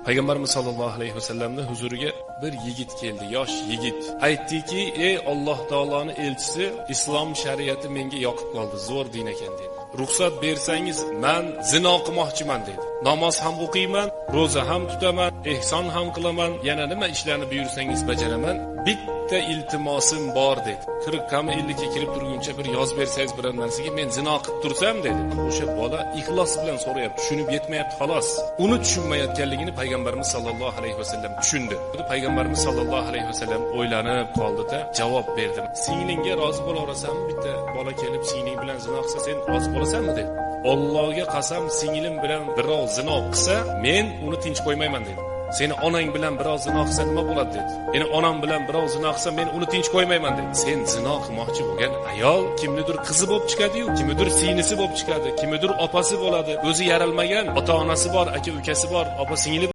Payg'ambarimiz sollallohu alayhi vasallamning huzuriga bir yigit keldi, yosh yigit. Aytdiki, ey Alloh taoloning elchisi, islom shariati menga yoqib qoldi, zo'r din ekan dedi. Ruxsat bersangiz, men zino qilmoqchiman dedi. Namoz ham o'qiyman, roza ham tutaman, ehson ham qilaman, yana nima ishlarni buyursangiz bajaraman. Bitta iltimosim bor dedi. 40-50 ga kirib turguncha bir yoz bersangiz bir narsaga men zino qilib tursam dedi. O'sha bola ixlos bilan so'rayapti, tushunib yetmayapti xolos. Uni tushunmayotganligini payg'ambarimiz sollallohu alayhi vasallam tushundi. Payg'ambarimiz sollallohu alayhi vasallam o'ylanib qoldi-da, javob berdi. Singlingga rozi bo'laversanmi? Bitta bola kelib singling bilan zino qilsa, sen rozi bo'lasanmi dedi. Allohga qasam, singlim bilan birov zino qilsa, men uni tinch qo'ymayman dedi. Seni onang bilan birov zino qilsa nima bo'ladi dedi. Ya'ni onam bilan birov zino qilsa men uni tinch qo'ymayman dedi. Sen zino qilmoqchi bo'lgan ayol kimnidir qizi bo'lib chiqadi-yu, kimnidir singlisi bo'lib chiqadi, kimnidir opasi bo'ladi. O'zi yaralmagan ota-onasi bor, aka-ukasi bor, opa-singli